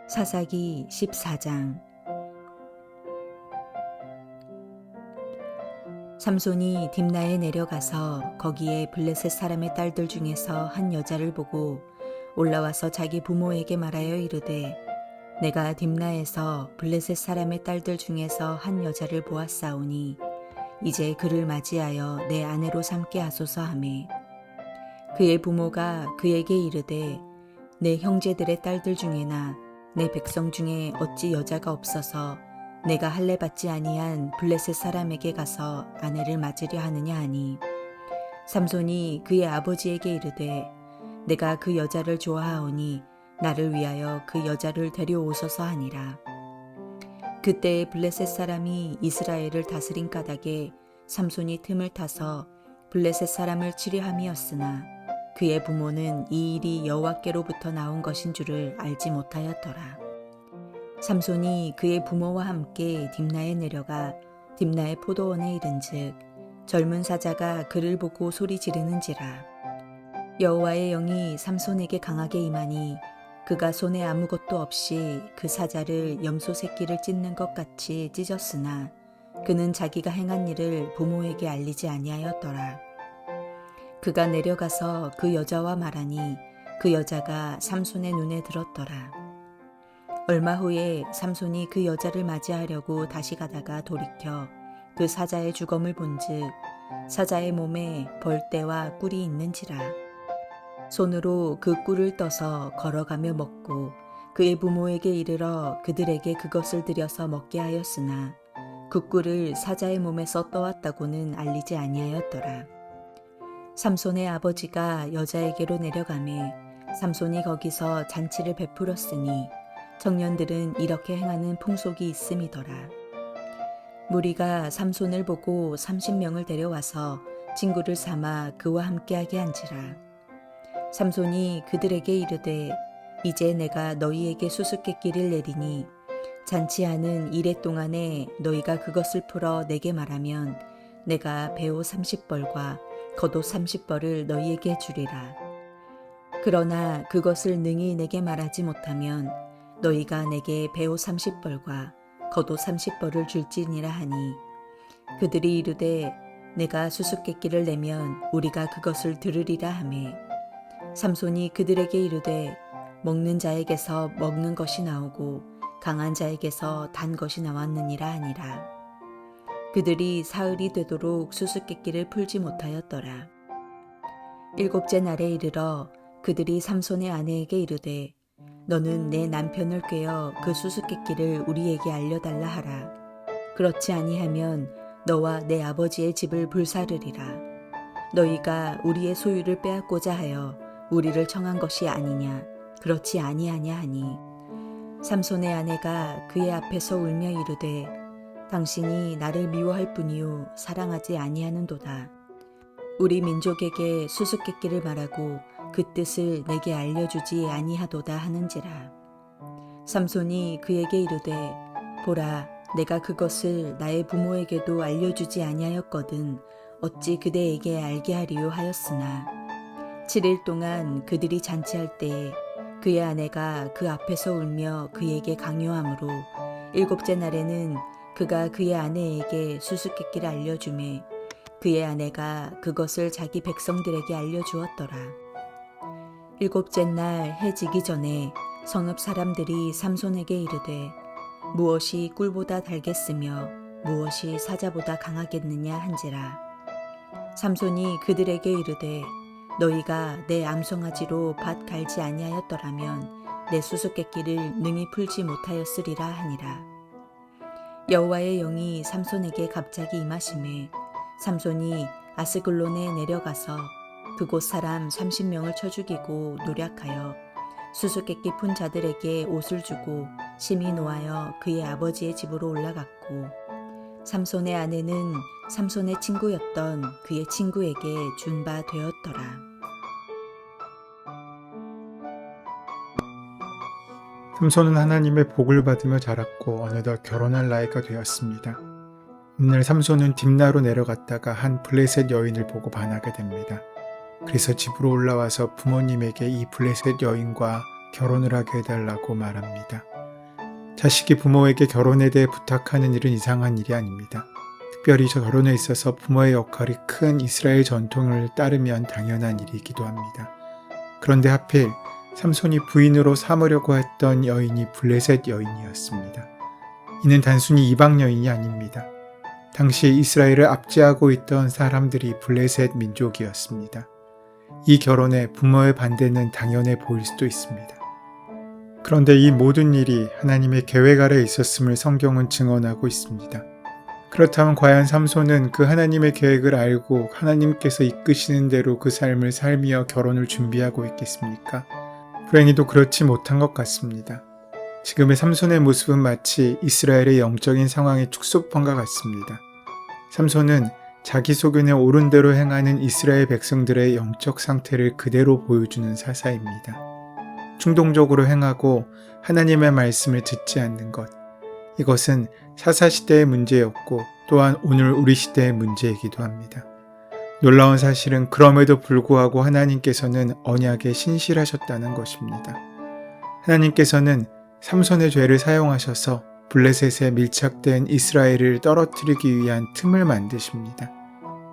사사기 14장. 삼손이 딥나에 내려가서 거기에 블레셋 사람의 딸들 중에서 한 여자를 보고 올라와서 자기 부모에게 말하여 이르되, 내가 딥나에서 블레셋 사람의 딸들 중에서 한 여자를 보았사오니 이제 그를 맞이하여 내 아내로 삼게 하소서 하매, 그의 부모가 그에게 이르되, 내 형제들의 딸들 중에나 내 백성 중에 어찌 여자가 없어서 내가 할례 받지 아니한 블레셋 사람에게 가서 아내를 맞으려 하느냐 하니, 삼손이 그의 아버지에게 이르되, 내가 그 여자를 좋아하오니 나를 위하여 그 여자를 데려오소서 하니라. 그때 블레셋 사람이 이스라엘을 다스린 까닭에 삼손이 틈을 타서 블레셋 사람을 치려 함이었으나 그의 부모는 이 일이 여호와께로부터 나온 것인 줄을 알지 못하였더라. 삼손이 그의 부모와 함께 딥나에 내려가 딥나의 포도원에 이른즉 젊은 사자가 그를 보고 소리 지르는지라. 여호와의 영이 삼손에게 강하게 임하니 그가 손에 아무것도 없이 그 사자를 염소 새끼를 찢는 것 같이 찢었으나 그는 자기가 행한 일을 부모에게 알리지 아니하였더라. 그가 내려가서 그 여자와 말하니 그 여자가 삼손의 눈에 들었더라. 얼마 후에 삼손이 그 여자를 맞이하려고 다시 가다가 돌이켜 그 사자의 주검을 본즉 사자의 몸에 벌떼와 꿀이 있는지라. 손으로 그 꿀을 떠서 걸어가며 먹고 그의 부모에게 이르러 그들에게 그것을 들여서 먹게 하였으나 그 꿀을 사자의 몸에서 떠왔다고는 알리지 아니하였더라. 삼손의 아버지가 여자에게로 내려가매 삼손이 거기서 잔치를 베풀었으니 청년들은 이렇게 행하는 풍속이 있음이더라. 무리가 삼손을 보고 30명을 데려와서 친구를 삼아 그와 함께하게 한지라. 삼손이 그들에게 이르되, 이제 내가 너희에게 수수께끼를 내리니 잔치하는 이레 동안에 너희가 그것을 풀어 내게 말하면 내가 배옷 30벌과 겉옷 30벌을 너희에게 주리라. 그러나 그것을 능히 내게 말하지 못하면 너희가 내게 배옷 30벌과 겉옷 30벌을 줄지니라 하니, 그들이 이르되 내가 수수께끼를 내면 우리가 그것을 들으리라 하매, 삼손이 그들에게 이르되 먹는 자에게서 먹는 것이 나오고 강한 자에게서 단 것이 나왔느니라 하니라. 그들이 사흘이 되도록 수수께끼를 풀지 못하였더라. 일곱째 날에 이르러 그들이 삼손의 아내에게 이르되, 너는 내 남편을 꾀어 그 수수께끼를 우리에게 알려달라 하라. 그렇지 아니하면 너와 내 아버지의 집을 불사르리라. 너희가 우리의 소유를 빼앗고자 하여 우리를 청한 것이 아니냐, 그렇지 아니하냐 하니, 삼손의 아내가 그의 앞에서 울며 이르되, 당신이 나를 미워할 뿐이요 사랑하지 아니하는도다. 우리 민족에게 수수께끼를 말하고 그 뜻을 내게 알려주지 아니하도다 하는지라. 삼손이 그에게 이르되, 보라, 내가 그것을 나의 부모에게도 알려주지 아니하였거든 어찌 그대에게 알게 하리요 하였으나, 7일 동안 그들이 잔치할 때에 그의 아내가 그 앞에서 울며 그에게 강요하므로 일곱째 날에는 그가 그의 아내에게 수수께끼를 알려주매 그의 아내가 그것을 자기 백성들에게 알려주었더라. 일곱째 날 해 지기 전에 성읍 사람들이 삼손에게 이르되, 무엇이 꿀보다 달겠으며 무엇이 사자보다 강하겠느냐 한지라. 삼손이 그들에게 이르되, 너희가 내 암송아지로 밭 갈지 아니하였더라면 내 수수께끼를 능히 풀지 못하였으리라 하니라. 여호와의 영이 삼손에게 갑자기 임하심에 삼손이 아스글론에 내려가서 그곳 사람 30명을 쳐 죽이고 노략하여 수수께끼 푼 자들에게 옷을 주고 심히 노하여 그의 아버지의 집으로 올라갔고, 삼손의 아내는 삼손의 친구였던 그의 친구에게 준 바 되었더라. 삼손은 하나님의 복을 받으며 자랐고 어느덧 결혼할 나이가 되었습니다. 어느 날 삼손은 딥나로 내려갔다가 한 블레셋 여인을 보고 반하게 됩니다. 그래서 집으로 올라와서 부모님에게 이 블레셋 여인과 결혼을 하게 해달라고 말합니다. 자식이 부모에게 결혼에 대해 부탁하는 일은 이상한 일이 아닙니다. 특별히 저 결혼에 있어서 부모의 역할이 큰 이스라엘 전통을 따르면 당연한 일이기도 합니다. 그런데 하필 삼손이 부인으로 삼으려고 했던 여인이 블레셋 여인이었습니다. 이는 단순히 이방 여인이 아닙니다. 당시 이스라엘을 압제하고 있던 사람들이 블레셋 민족이었습니다. 이 결혼에 부모의 반대는 당연해 보일 수도 있습니다. 그런데 이 모든 일이 하나님의 계획 아래 있었음을 성경은 증언하고 있습니다. 그렇다면 과연 삼손은 그 하나님의 계획을 알고 하나님께서 이끄시는 대로 그 삶을 살며 결혼을 준비하고 있겠습니까? 불행히도 그렇지 못한 것 같습니다. 지금의 삼손의 모습은 마치 이스라엘의 영적인 상황의 축소판과 같습니다. 삼손은 자기 소견에 옳은 대로 행하는 이스라엘 백성들의 영적 상태를 그대로 보여주는 사사입니다. 충동적으로 행하고 하나님의 말씀을 듣지 않는 것. 이것은 사사시대의 문제였고 또한 오늘 우리 시대의 문제이기도 합니다. 놀라운 사실은 그럼에도 불구하고 하나님께서는 언약에 신실하셨다는 것입니다. 하나님께서는 삼손의 죄를 사용하셔서 블레셋에 밀착된 이스라엘을 떨어뜨리기 위한 틈을 만드십니다.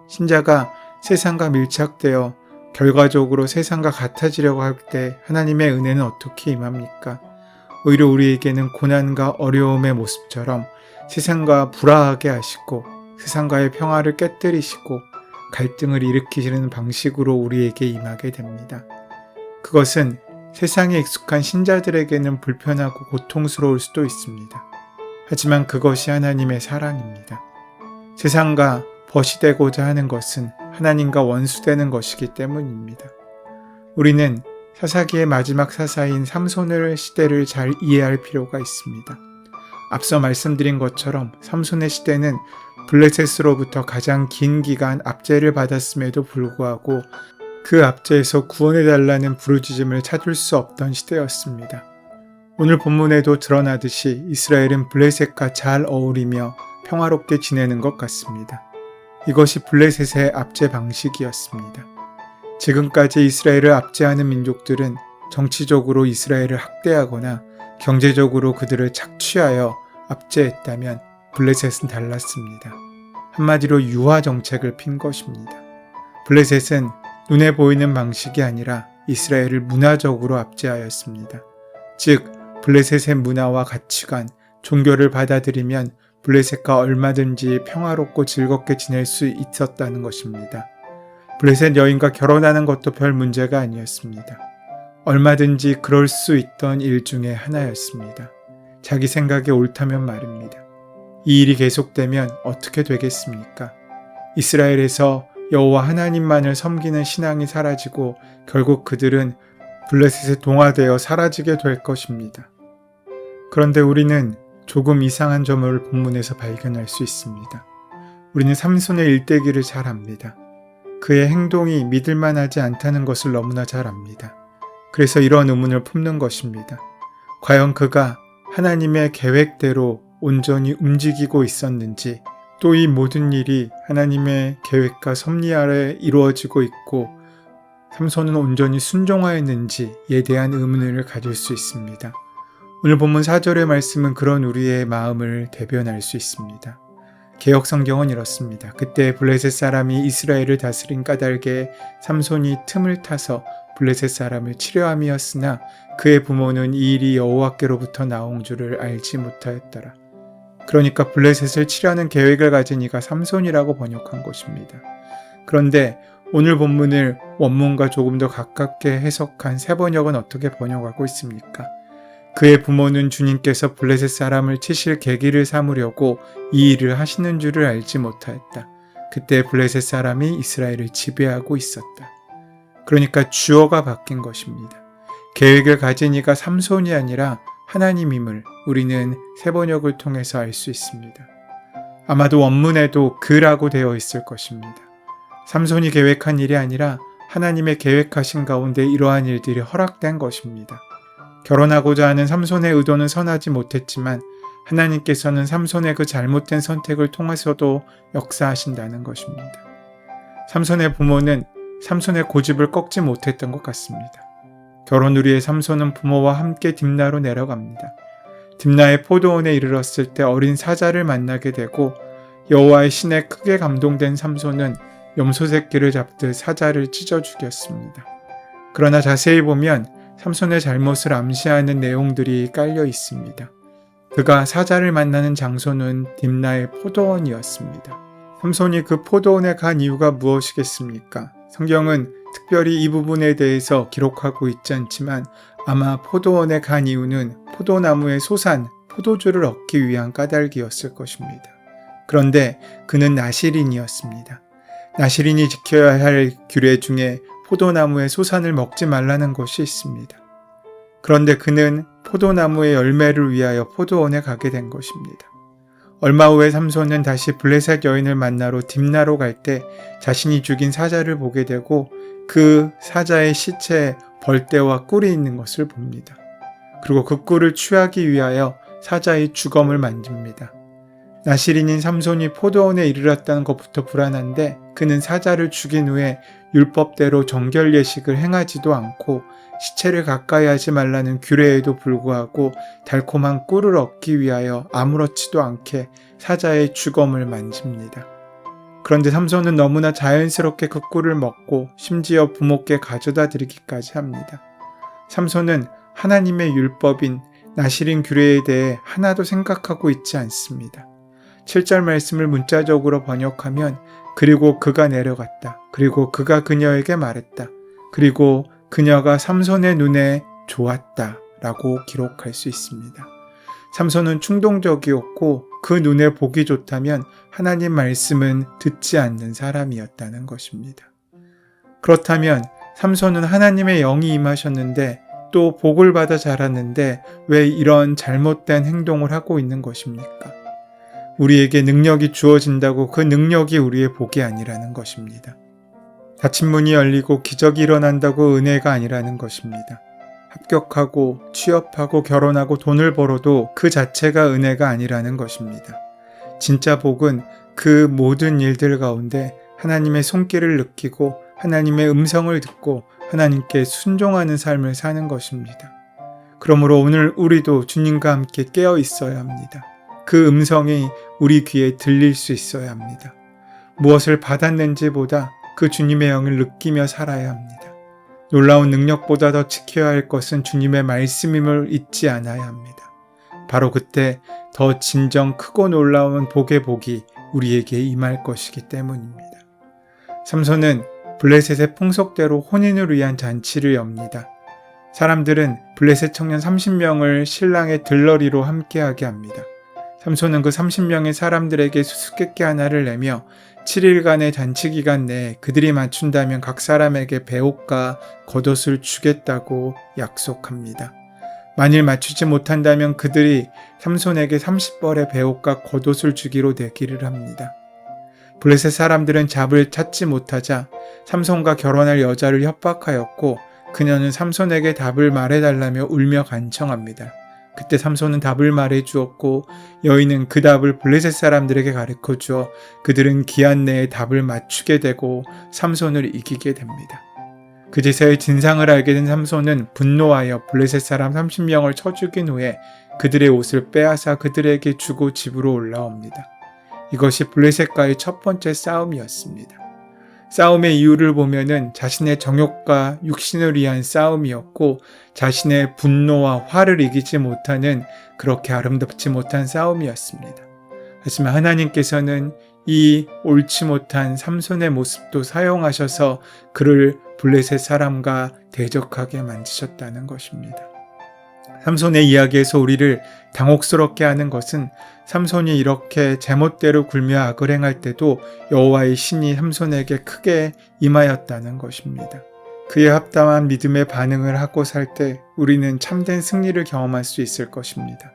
신자가 세상과 밀착되어 결과적으로 세상과 같아지려고 할 때 하나님의 은혜는 어떻게 임합니까? 오히려 우리에게는 고난과 어려움의 모습처럼 세상과 불화하게 하시고 세상과의 평화를 깨뜨리시고 갈등을 일으키시는 방식으로 우리에게 임하게 됩니다. 그것은 세상에 익숙한 신자들에게는 불편하고 고통스러울 수도 있습니다. 하지만 그것이 하나님의 사랑입니다. 세상과 벗이 되고자 하는 것은 하나님과 원수되는 것이기 때문입니다. 우리는 사사기의 마지막 사사인 삼손의 시대를 잘 이해할 필요가 있습니다. 앞서 말씀드린 것처럼 삼손의 시대는 블레셋으로부터 가장 긴 기간 압제를 받았음에도 불구하고 그 압제에서 구원해달라는 부르짖음을 찾을 수 없던 시대였습니다. 오늘 본문에도 드러나듯이 이스라엘은 블레셋과 잘 어울리며 평화롭게 지내는 것 같습니다. 이것이 블레셋의 압제 방식이었습니다. 지금까지 이스라엘을 압제하는 민족들은 정치적으로 이스라엘을 학대하거나 경제적으로 그들을 착취하여 압제했다면 블레셋은 달랐습니다. 한마디로 유화 정책을 핀 것입니다. 블레셋은 눈에 보이는 방식이 아니라 이스라엘을 문화적으로 압제하였습니다. 즉, 블레셋의 문화와 가치관, 종교를 받아들이면 블레셋과 얼마든지 평화롭고 즐겁게 지낼 수 있었다는 것입니다. 블레셋 여인과 결혼하는 것도 별 문제가 아니었습니다. 얼마든지 그럴 수 있던 일 중에 하나였습니다. 자기 생각에 옳다면 말입니다. 이 일이 계속되면 어떻게 되겠습니까? 이스라엘에서 여호와 하나님만을 섬기는 신앙이 사라지고 결국 그들은 블레셋에 동화되어 사라지게 될 것입니다. 그런데 우리는 조금 이상한 점을 본문에서 발견할 수 있습니다. 우리는 삼손의 일대기를 잘 압니다. 그의 행동이 믿을만하지 않다는 것을 너무나 잘 압니다. 그래서 이런 의문을 품는 것입니다. 과연 그가 하나님의 계획대로 온전히 움직이고 있었는지, 또 이 모든 일이 하나님의 계획과 섭리 아래 이루어지고 있고 삼손은 온전히 순종하였는지에 대한 의문을 가질 수 있습니다. 오늘 본문 4절의 말씀은 그런 우리의 마음을 대변할 수 있습니다. 개역 성경은 이렇습니다. 그때 블레셋 사람이 이스라엘을 다스린 까닭에 삼손이 틈을 타서 블레셋 사람을 치려함이었으나 그의 부모는 이 일이 여호와께로부터 나온 줄을 알지 못하였더라. 그러니까 블레셋을 치려는 계획을 가진 이가 삼손이라고 번역한 것입니다. 그런데 오늘 본문을 원문과 조금 더 가깝게 해석한 새 번역은 어떻게 번역하고 있습니까? 그의 부모는 주님께서 블레셋 사람을 치실 계기를 삼으려고 이 일을 하시는 줄을 알지 못하였다. 그때 블레셋 사람이 이스라엘을 지배하고 있었다. 그러니까 주어가 바뀐 것입니다. 계획을 가진 이가 삼손이 아니라 하나님임을 우리는 새 번역을 통해서 알 수 있습니다. 아마도 원문에도 그라고 되어 있을 것입니다. 삼손이 계획한 일이 아니라 하나님의 계획하신 가운데 이러한 일들이 허락된 것입니다. 결혼하고자 하는 삼손의 의도는 선하지 못했지만 하나님께서는 삼손의 그 잘못된 선택을 통해서도 역사하신다는 것입니다. 삼손의 부모는 삼손의 고집을 꺾지 못했던 것 같습니다. 결혼 후에 삼손은 부모와 함께 딥나로 내려갑니다. 딥나의 포도원에 이르렀을 때 어린 사자를 만나게 되고 여호와의 신에 크게 감동된 삼손은 염소 새끼를 잡듯 사자를 찢어 죽였습니다. 그러나 자세히 보면 삼손의 잘못을 암시하는 내용들이 깔려 있습니다. 그가 사자를 만나는 장소는 딥나의 포도원이었습니다. 삼손이 그 포도원에 간 이유가 무엇이겠습니까? 성경은 특별히 이 부분에 대해서 기록하고 있지 않지만 아마 포도원에 간 이유는 포도나무에 솟아 포도주를 얻기 위한 까닭이었을 것입니다. 그런데 그는 나실인이었습니다. 나실인이 지켜야 할 규례 중에 포도나무의 소산을 먹지 말라는 것이 있습니다. 그런데 그는 포도나무의 열매를 위하여 포도원에 가게 된 것입니다. 얼마 후에 삼손은 다시 블레셋 여인을 만나러 딥나로 갈 때 자신이 죽인 사자를 보게 되고 그 사자의 시체에 벌떼와 꿀이 있는 것을 봅니다. 그리고 그 꿀을 취하기 위하여 사자의 주검을 만집니다. 나실인인 삼손이 포도원에 이르렀다는 것부터 불안한데 그는 사자를 죽인 후에 율법대로 정결 예식을 행하지도 않고 시체를 가까이 하지 말라는 규례에도 불구하고 달콤한 꿀을 얻기 위하여 아무렇지도 않게 사자의 주검을 만집니다. 그런데 삼손은 너무나 자연스럽게 그 꿀을 먹고 심지어 부모께 가져다 드리기까지 합니다. 삼손은 하나님의 율법인 나실인 규례에 대해 하나도 생각하고 있지 않습니다. 7절 말씀을 문자적으로 번역하면 그리고 그가 내려갔다. 그리고 그가 그녀에게 말했다. 그리고 그녀가 삼손의 눈에 좋았다 라고 기록할 수 있습니다. 삼손은 충동적이었고 그 눈에 보기 좋다면 하나님 말씀은 듣지 않는 사람이었다는 것입니다. 그렇다면 삼손은 하나님의 영이 임하셨는데 또 복을 받아 자랐는데 왜 이런 잘못된 행동을 하고 있는 것입니까? 우리에게 능력이 주어진다고 그 능력이 우리의 복이 아니라는 것입니다. 닫힌 문이 열리고 기적이 일어난다고 은혜가 아니라는 것입니다. 합격하고 취업하고 결혼하고 돈을 벌어도 그 자체가 은혜가 아니라는 것입니다. 진짜 복은 그 모든 일들 가운데 하나님의 손길을 느끼고 하나님의 음성을 듣고 하나님께 순종하는 삶을 사는 것입니다. 그러므로 오늘 우리도 주님과 함께 깨어 있어야 합니다. 그 음성이 우리 귀에 들릴 수 있어야 합니다. 무엇을 받았는지보다 그 주님의 영을 느끼며 살아야 합니다. 놀라운 능력보다 더 지켜야 할 것은 주님의 말씀임을 잊지 않아야 합니다. 바로 그때 더 진정 크고 놀라운 복의 복이 우리에게 임할 것이기 때문입니다. 삼손은 블레셋의 풍속대로 혼인을 위한 잔치를 엽니다. 사람들은 블레셋 청년 30명을 신랑의 들러리로 함께하게 합니다. 삼손은 그 30명의 사람들에게 수수께끼 하나를 내며 7일간의 잔치 기간 내에 그들이 맞춘다면 각 사람에게 배옷과 겉옷을 주겠다고 약속합니다. 만일 맞추지 못한다면 그들이 삼손에게 30벌의 배옷과 겉옷을 주기로 내기를 합니다. 블레셋 사람들은 답을 찾지 못하자 삼손과 결혼할 여자를 협박하였고 그녀는 삼손에게 답을 말해달라며 울며 간청합니다. 그때 삼손은 답을 말해 주었고 여인은 그 답을 블레셋 사람들에게 가르쳐 주어 그들은 기한 내에 답을 맞추게 되고 삼손을 이기게 됩니다. 그제서야 진상을 알게 된 삼손은 분노하여 블레셋 사람 30명을 쳐 죽인 후에 그들의 옷을 빼앗아 그들에게 주고 집으로 올라옵니다. 이것이 블레셋과의 첫 번째 싸움이었습니다. 싸움의 이유를 보면은 자신의 정욕과 육신을 위한 싸움이었고 자신의 분노와 화를 이기지 못하는 그렇게 아름답지 못한 싸움이었습니다. 하지만 하나님께서는 이 옳지 못한 삼손의 모습도 사용하셔서 그를 블레셋 사람과 대적하게 만드셨다는 것입니다. 삼손의 이야기에서 우리를 당혹스럽게 하는 것은 삼손이 이렇게 제멋대로 굴며 악을 행할 때도 여호와의 신이 삼손에게 크게 임하였다는 것입니다. 그의 합당한 믿음의 반응을 하고 살 때 우리는 참된 승리를 경험할 수 있을 것입니다.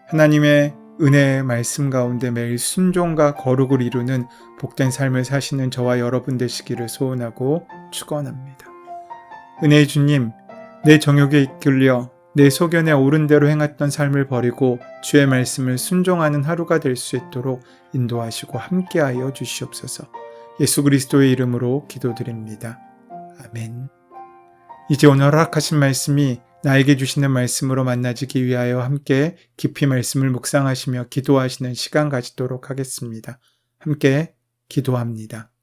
하나님의 은혜의 말씀 가운데 매일 순종과 거룩을 이루는 복된 삶을 사시는 저와 여러분 되시기를 소원하고 축원합니다. 은혜의 주님, 내 정욕에 이끌려 내 소견에 옳은 대로 행했던 삶을 버리고 주의 말씀을 순종하는 하루가 될 수 있도록 인도하시고 함께하여 주시옵소서. 예수 그리스도의 이름으로 기도드립니다. 아멘. 이제 오늘 허락하신 말씀이 나에게 주시는 말씀으로 만나지기 위하여 함께 깊이 말씀을 묵상하시며 기도하시는 시간 가지도록 하겠습니다. 함께 기도합니다.